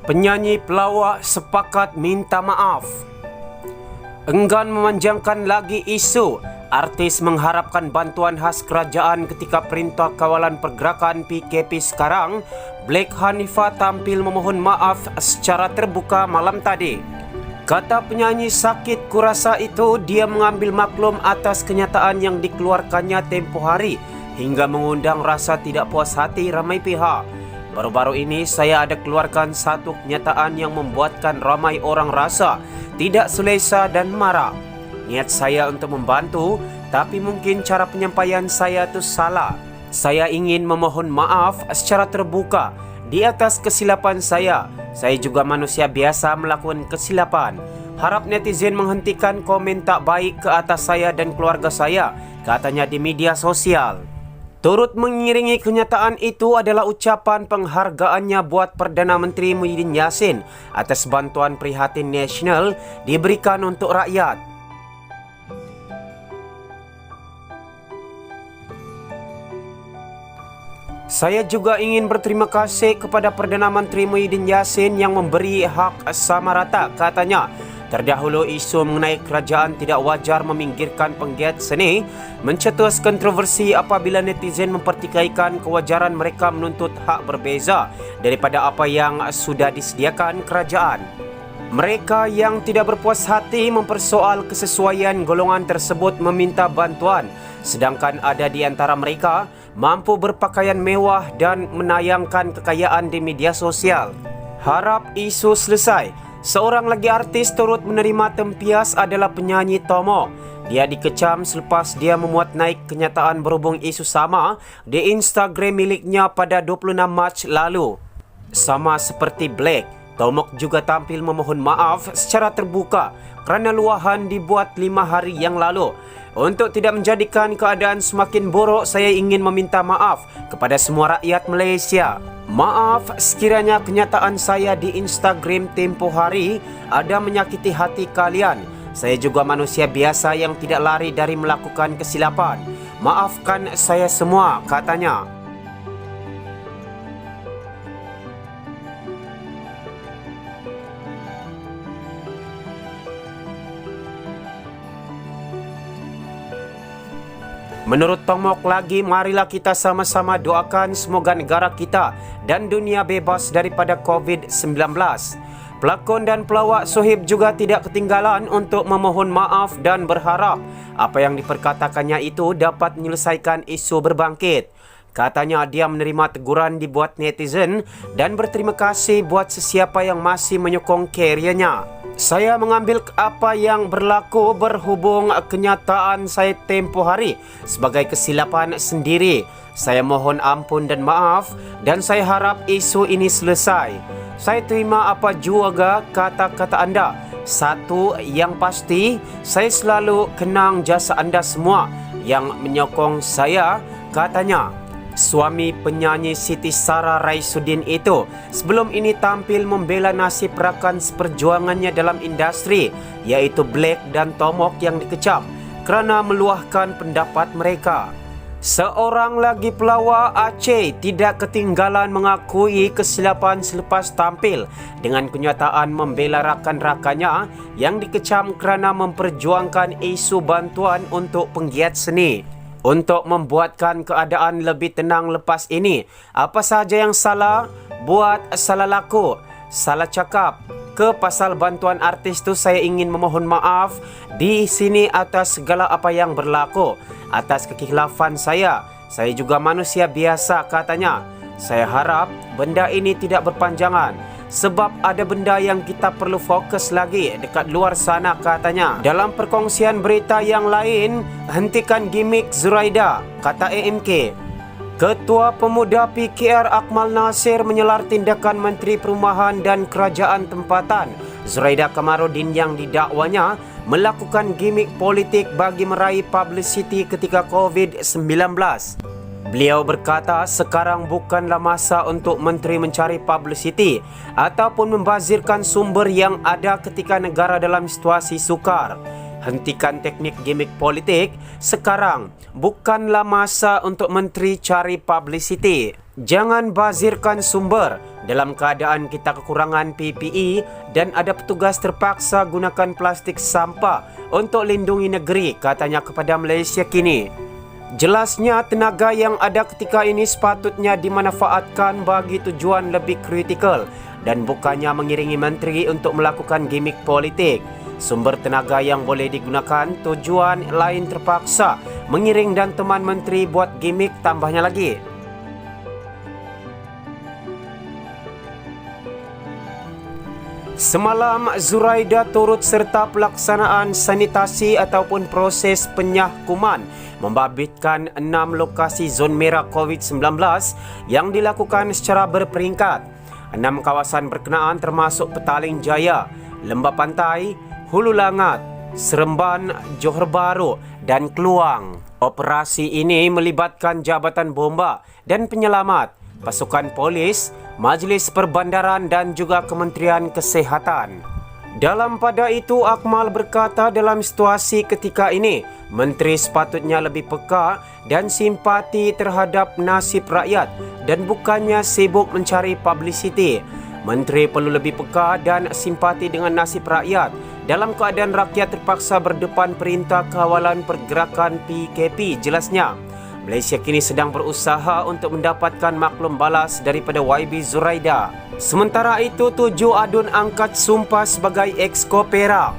Penyanyi pelawak sepakat minta maaf. Enggan memanjangkan lagi isu, artis mengharapkan bantuan khas kerajaan ketika Perintah Kawalan Pergerakan PKP sekarang. Black Hanifah tampil memohon maaf secara terbuka malam tadi. Kata penyanyi sakit kurasa itu, dia mengambil maklum atas kenyataan yang dikeluarkannya tempoh hari hingga mengundang rasa tidak puas hati ramai pihak. Baru-baru ini saya ada keluarkan satu kenyataan yang membuatkan ramai orang rasa tidak selesa dan marah. Niat saya untuk membantu, tapi mungkin cara penyampaian saya itu salah. Saya ingin memohon maaf secara terbuka di atas kesilapan saya. Saya juga manusia biasa melakukan kesilapan. Harap netizen menghentikan komen tak baik ke atas saya dan keluarga saya, katanya di media sosial. Turut mengiringi kenyataan itu adalah ucapan penghargaannya buat Perdana Menteri Muhyiddin Yassin atas bantuan prihatin nasional diberikan untuk rakyat. Saya juga ingin berterima kasih kepada Perdana Menteri Muhyiddin Yassin yang memberi hak sama rata, katanya. Terdahulu isu mengenai kerajaan tidak wajar meminggirkan penggiat seni mencetus kontroversi apabila netizen mempertikaikan kewajaran mereka menuntut hak berbeza daripada apa yang sudah disediakan kerajaan. Mereka yang tidak berpuas hati mempersoal kesesuaian golongan tersebut meminta bantuan, sedangkan ada di antara mereka mampu berpakaian mewah dan menayangkan kekayaan di media sosial. Harap isu selesai. Seorang lagi artis turut menerima tempias adalah penyanyi Tomo. Dia dikecam selepas dia memuat naik kenyataan berhubung isu sama di Instagram miliknya pada 26 Mac lalu. Sama seperti Black, Tomok juga tampil memohon maaf secara terbuka kerana luahan dibuat 5 hari yang lalu. Untuk tidak menjadikan keadaan semakin buruk, saya ingin meminta maaf kepada semua rakyat Malaysia. Maaf sekiranya kenyataan saya di Instagram tempoh hari ada menyakiti hati kalian. Saya juga manusia biasa yang tidak lari dari melakukan kesilapan. Maafkan saya semua, katanya. Menurut Tomok lagi, marilah kita sama-sama doakan semoga negara kita dan dunia bebas daripada COVID-19. Pelakon dan pelawak Sohib juga tidak ketinggalan untuk memohon maaf dan berharap apa yang diperkatakannya itu dapat menyelesaikan isu berbangkit. Katanya dia menerima teguran dibuat netizen dan berterima kasih buat sesiapa yang masih menyokong karyanya. Saya mengambil apa yang berlaku berhubung kenyataan saya tempoh hari sebagai kesilapan sendiri. Saya mohon ampun dan maaf dan saya harap isu ini selesai. Saya terima apa juga kata-kata anda. Satu yang pasti, saya selalu kenang jasa anda semua yang menyokong saya, katanya. Suami penyanyi Siti Sarah Raisuddin itu sebelum ini tampil membela nasib rakan seperjuangannya dalam industri, iaitu Black dan Tomok yang dikecam kerana meluahkan pendapat mereka. Seorang lagi pelawak Aceh tidak ketinggalan mengakui kesilapan selepas tampil dengan kenyataan membela rakan-rakannya yang dikecam kerana memperjuangkan isu bantuan untuk penggiat seni. Untuk membuatkan keadaan lebih tenang lepas ini, apa sahaja yang salah buat, salah laku, salah cakap ke pasal bantuan artis tu, saya ingin memohon maaf di sini atas segala apa yang berlaku, atas kekhilafan saya. Saya juga manusia biasa, katanya. Saya harap benda ini tidak berpanjangan sebab ada benda yang kita perlu fokus lagi dekat luar sana, katanya. Dalam perkongsian berita yang lain, hentikan gimik Zuraida, kata AMK. Ketua Pemuda PKR Akmal Nasir menyelar tindakan Menteri Perumahan dan Kerajaan Tempatan Zuraida Kamaruddin yang didakwanya melakukan gimik politik bagi meraih publicity ketika COVID-19. Beliau berkata sekarang bukanlah masa untuk menteri mencari publicity ataupun membazirkan sumber yang ada ketika negara dalam situasi sukar. Hentikan teknik gimik politik, sekarang bukanlah masa untuk menteri cari publicity. Jangan bazirkan sumber. Dalam keadaan kita kekurangan PPE dan ada petugas terpaksa gunakan plastik sampah untuk lindungi negeri, katanya kepada Malaysia Kini. Jelasnya tenaga yang ada ketika ini sepatutnya dimanfaatkan bagi tujuan lebih kritikal dan bukannya mengiringi menteri untuk melakukan gimik politik. Sumber tenaga yang boleh digunakan tujuan lain terpaksa mengiring dan teman menteri buat gimik, tambahnya lagi. Semalam, Zuraida turut serta pelaksanaan sanitasi ataupun proses penyahkuman membabitkan 6 lokasi zon merah COVID-19 yang dilakukan secara berperingkat. 6 kawasan berkenaan termasuk Petaling Jaya, Lembah Pantai, Hulu Langat, Seremban, Johor Bahru dan Kluang. Operasi ini melibatkan Jabatan Bomba dan Penyelamat, pasukan polis, Majlis Perbandaran dan juga Kementerian Kesehatan. Dalam pada itu, Akmal berkata dalam situasi ketika ini, menteri sepatutnya lebih peka dan simpati terhadap nasib rakyat dan bukannya sibuk mencari publicity. Menteri perlu lebih peka dan simpati dengan nasib rakyat dalam keadaan rakyat terpaksa berdepan perintah kawalan pergerakan PKP, jelasnya. Malaysia kini sedang berusaha untuk mendapatkan maklum balas daripada YB Zuraida. Sementara itu, 7 adun angkat sumpah sebagai Exco Perak.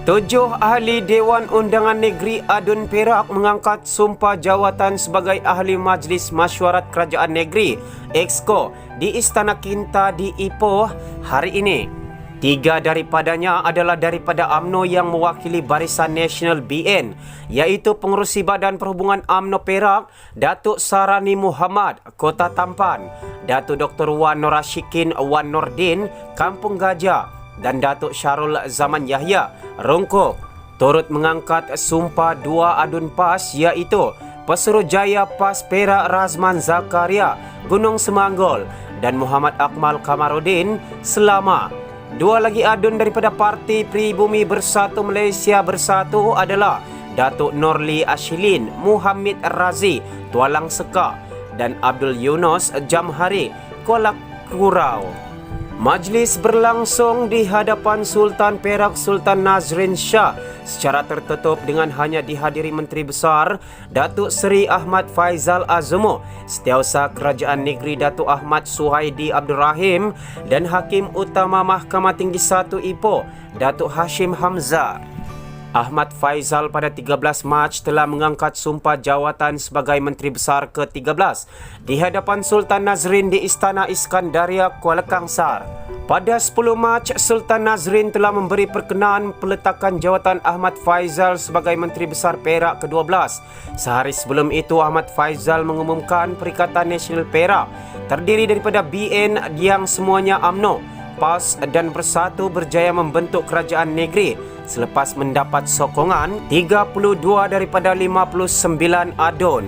7 ahli Dewan Undangan Negeri Adun Perak mengangkat sumpah jawatan sebagai ahli Majlis Mesyuarat Kerajaan Negeri Exco di Istana Kinta di Ipoh hari ini. 3 daripadanya adalah daripada UMNO yang mewakili Barisan Nasional BN, iaitu Pengerusi Badan Perhubungan UMNO Perak, Datuk Sarani Muhammad, Kota Tampan, Datuk Dr. Wan Norashikin Wan Nordin, Kampung Gajah, dan Datuk Syarul Zaman Yahya, Rongkok. Turut mengangkat sumpah 2 adun PAS, iaitu Pesuruhjaya PAS Perak Razman Zakaria, Gunung Semanggol, dan Muhammad Akmal Kamarudin, Selama. 2 lagi adun daripada Parti Pribumi Bersatu Malaysia Bersatu adalah Datuk Norli Ashilin, Muhammad Razi, Tualang Seka, dan Abdul Yunus Jamhari, Kuala Kurau. Majlis berlangsung di hadapan Sultan Perak Sultan Nazrin Shah secara tertutup dengan hanya dihadiri Menteri Besar Datuk Seri Ahmad Faizal Azumu, Setiausaha Kerajaan Negeri Datuk Ahmad Suhaidi Abdul Rahim dan Hakim Utama Mahkamah Tinggi 1 Ipoh Datuk Hashim Hamzah. Ahmad Faizal pada 13 Mac telah mengangkat sumpah jawatan sebagai Menteri Besar ke-13 di hadapan Sultan Nazrin di Istana Iskandaria, Kuala Kangsar. Pada 10 Mac, Sultan Nazrin telah memberi perkenaan peletakan jawatan Ahmad Faizal sebagai Menteri Besar Perak ke-12. Sehari sebelum itu, Ahmad Faizal mengumumkan Perikatan Nasional Perak terdiri daripada BN yang semuanya UMNO, PAS dan Bersatu berjaya membentuk kerajaan negeri selepas mendapat sokongan 32 daripada 59 adun.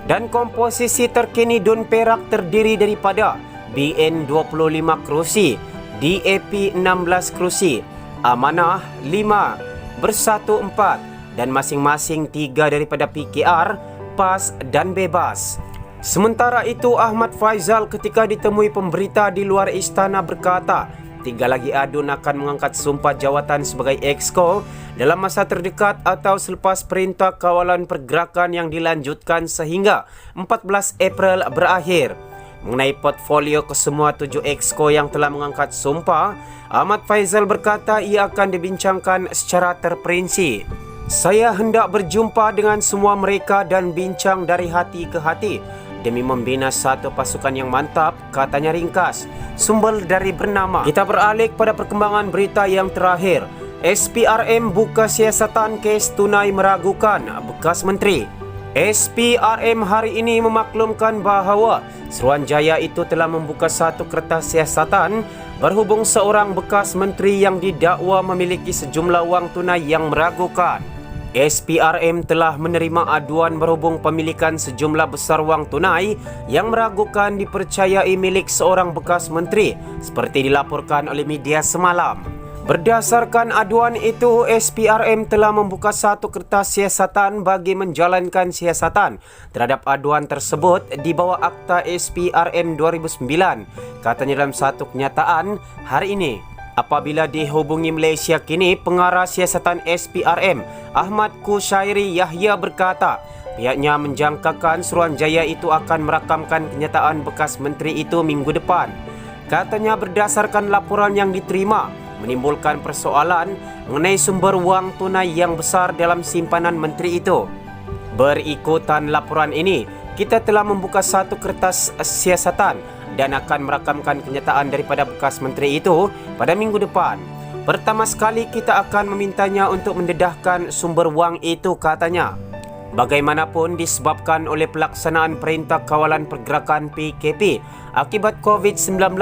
Dan komposisi terkini DUN Perak terdiri daripada BN 25 kerusi, DAP 16 kerusi, Amanah 5, Bersatu 4 dan masing-masing 3 daripada PKR, PAS dan Bebas. Sementara itu, Ahmad Faizal ketika ditemui pemberita di luar istana berkata, 3 lagi adun akan mengangkat sumpah jawatan sebagai Exco dalam masa terdekat atau selepas perintah kawalan pergerakan yang dilanjutkan sehingga 14 April berakhir. Mengenai portfolio kesemua 7 Exco yang telah mengangkat sumpah, Ahmad Faizal berkata ia akan dibincangkan secara terperinci. Saya hendak berjumpa dengan semua mereka dan bincang dari hati ke hati demi membina satu pasukan yang mantap, katanya ringkas. Sumber dari bernama. Kita beralih pada perkembangan berita yang terakhir. SPRM buka siasatan kes tunai meragukan bekas menteri. SPRM hari ini memaklumkan bahawa Suruhanjaya itu telah membuka satu kertas siasatan berhubung seorang bekas menteri yang didakwa memiliki sejumlah wang tunai yang meragukan. SPRM telah menerima aduan berhubung pemilikan sejumlah besar wang tunai yang meragukan dipercayai milik seorang bekas menteri seperti dilaporkan oleh media semalam. Berdasarkan aduan itu, SPRM telah membuka satu kertas siasatan bagi menjalankan siasatan terhadap aduan tersebut di bawah Akta SPRM 2009, katanya dalam satu kenyataan hari ini. Apabila dihubungi Malaysia Kini, pengarah siasatan SPRM Ahmad Kushairi Yahya berkata, pihaknya menjangkakan Suruhanjaya itu akan merakamkan kenyataan bekas menteri itu minggu depan. Katanya berdasarkan laporan yang diterima, menimbulkan persoalan mengenai sumber wang tunai yang besar dalam simpanan menteri itu. Berikutan laporan ini, kita telah membuka satu kertas siasatan dan akan merakamkan kenyataan daripada bekas menteri itu pada minggu depan. Pertama sekali kita akan memintanya untuk mendedahkan sumber wang itu, katanya. Bagaimanapun disebabkan oleh pelaksanaan Perintah Kawalan Pergerakan PKP akibat COVID-19,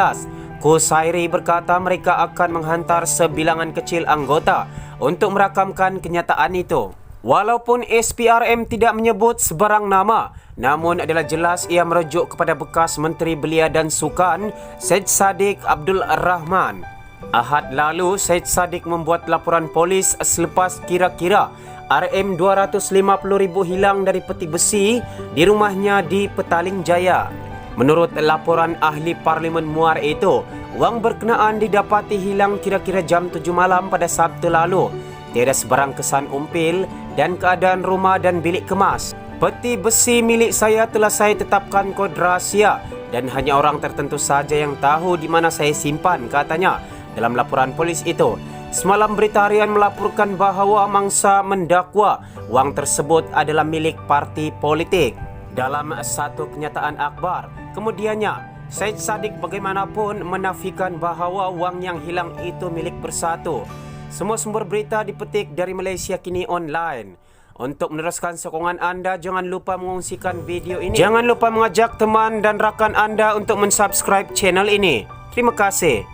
Kushairi berkata mereka akan menghantar sebilangan kecil anggota untuk merakamkan kenyataan itu. Walaupun SPRM tidak menyebut sebarang nama, namun adalah jelas ia merujuk kepada bekas Menteri Belia dan Sukan, Syed Saddiq Abdul Rahman. Ahad lalu, Syed Saddiq membuat laporan polis selepas kira-kira RM250,000 hilang dari peti besi di rumahnya di Petaling Jaya. Menurut laporan ahli Parlimen Muar itu, wang berkenaan didapati hilang kira-kira jam 7 malam pada Sabtu lalu. Tiada sebarang kesan umpil dan keadaan rumah dan bilik kemas. Peti besi milik saya telah saya tetapkan kod rahsia dan hanya orang tertentu saja yang tahu di mana saya simpan, katanya dalam laporan polis itu. Semalam Berita Harian melaporkan bahawa mangsa mendakwa wang tersebut adalah milik parti politik. Dalam satu kenyataan akhbar, kemudiannya Syed Saddiq bagaimanapun menafikan bahawa wang yang hilang itu milik Bersatu. Semua sumber berita dipetik dari Malaysia Kini Online. Untuk meneruskan sokongan anda, jangan lupa mengungsikan video ini. Jangan lupa mengajak teman dan rakan anda untuk mensubscribe channel ini. Terima kasih.